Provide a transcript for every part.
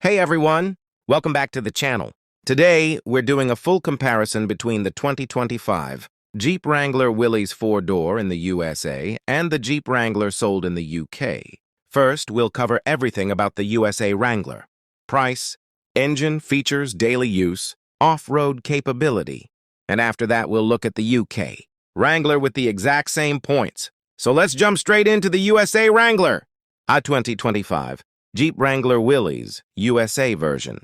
Hey everyone, welcome back to the channel. Today, we're doing a full comparison between the 2025 Jeep Wrangler Willys 4-door in the USA and the Jeep Wrangler sold in the UK. First, we'll cover everything about the USA Wrangler: price, engine, features, daily use, off-road capability. And after that, we'll look at the UK Wrangler with the exact same points. So let's jump straight into the USA Wrangler. A 2025 Jeep Wrangler Willys, USA version.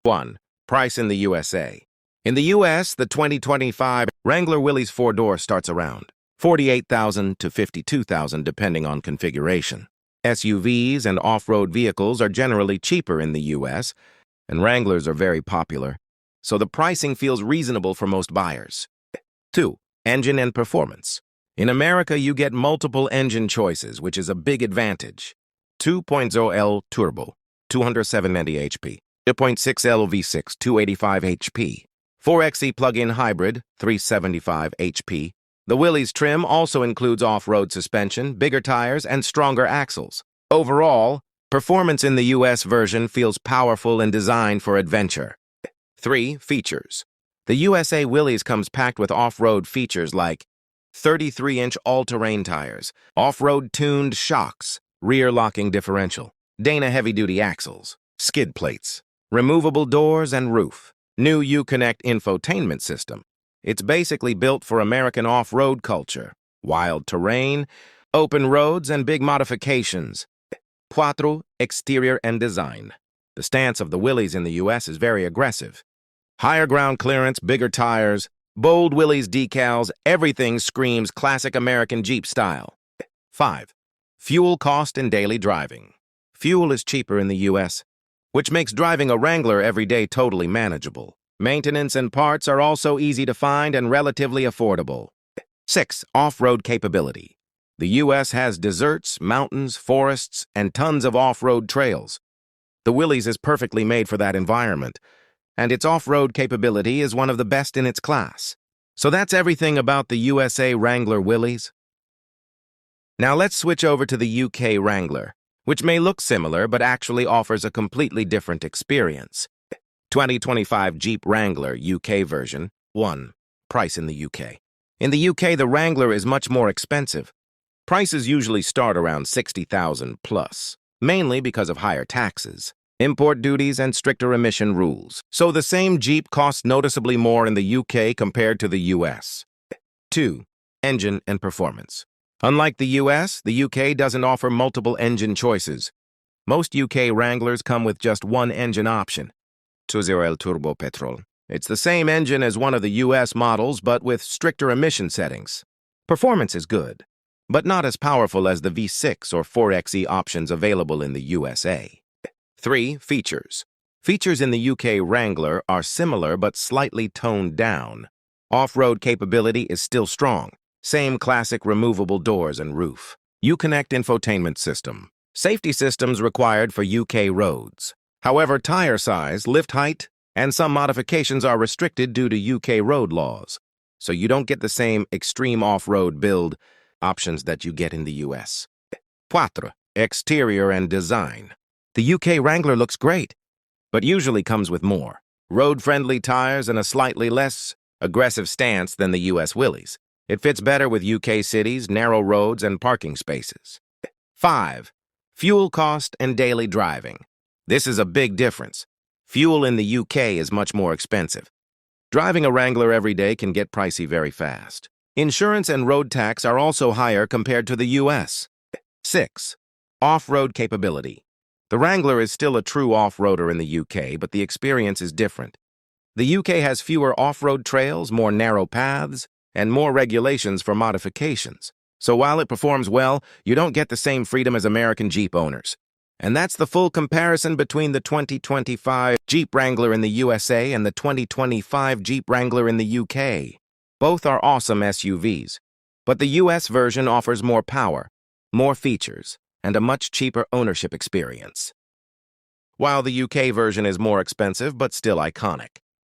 1. Price in the USA. In the US, the 2025 Wrangler Willys 4-door starts around $48,000 to $52,000 depending on configuration. SUVs and off-road vehicles are generally cheaper in the US, and Wranglers are very popular, so the pricing feels reasonable for most buyers. 2. Engine and performance. In America, you get multiple engine choices, which is a big advantage. 2.0L Turbo, 270 HP, 2.6L V6, 285 HP, 4xe plug-in hybrid, 375 HP. The Willys trim also includes off-road suspension, bigger tires, and stronger axles. Overall, performance in the US version feels powerful and designed for adventure. 3. Features. The USA Willys comes packed with off-road features like 33-inch all-terrain tires, off-road tuned shocks, rear-locking differential, Dana heavy-duty axles, skid plates, removable doors and roof, new Uconnect infotainment system. It's basically built for American off-road culture, wild terrain, open roads, and big modifications. 4. Exterior and design. The stance of the Willys in the US is very aggressive. Higher ground clearance, bigger tires, bold Willys decals, everything screams classic American Jeep style. 5. Fuel cost and daily driving. Fuel is cheaper in the US, which makes driving a Wrangler every day totally manageable. Maintenance and parts are also easy to find and relatively affordable. 6. Off-road capability. The US has deserts, mountains, forests, and tons of off-road trails. The Willys is perfectly made for that environment, and its off-road capability is one of the best in its class. So that's everything about the USA Wrangler Willys. Now let's switch over to the UK Wrangler, which may look similar but actually offers a completely different experience. 2025 Jeep Wrangler UK version. 1. Price in the UK. In the UK, the Wrangler is much more expensive. Prices usually start around $60,000 plus, mainly because of higher taxes, import duties, and stricter emission rules. So the same Jeep costs noticeably more in the UK compared to the US. 2. Engine and performance. Unlike the US, the UK doesn't offer multiple engine choices. Most UK Wranglers come with just one engine option, 2.0L Turbo Petrol. It's the same engine as one of the US models, but with stricter emission settings. Performance is good, but not as powerful as the V6 or 4xe options available in the USA. 3. Features. Features in the UK Wrangler are similar but slightly toned down. Off-road capability is still strong. Same classic removable doors and roof. Uconnect infotainment system. Safety systems required for UK roads. However, tire size, lift height, and some modifications are restricted due to UK road laws, so you don't get the same extreme off-road build options that you get in the US. 4. Exterior and design. The UK Wrangler looks great, but usually comes with more road-friendly tires and a slightly less aggressive stance than the US Willys. It fits better with UK cities, narrow roads, and parking spaces. 5. Fuel cost and daily driving. This is a big difference. Fuel in the UK is much more expensive. Driving a Wrangler every day can get pricey very fast. Insurance and road tax are also higher compared to the US. 6. Off-road capability. The Wrangler is still a true off-roader in the UK, but the experience is different. The UK has fewer off-road trails, more narrow paths, and more regulations for modifications. So while it performs well, you don't get the same freedom as American Jeep owners. And that's the full comparison between the 2025 Jeep Wrangler in the USA and the 2025 Jeep Wrangler in the UK. Both are awesome SUVs, but the US version offers more power, more features, and a much cheaper ownership experience, while the UK version is more expensive but still iconic.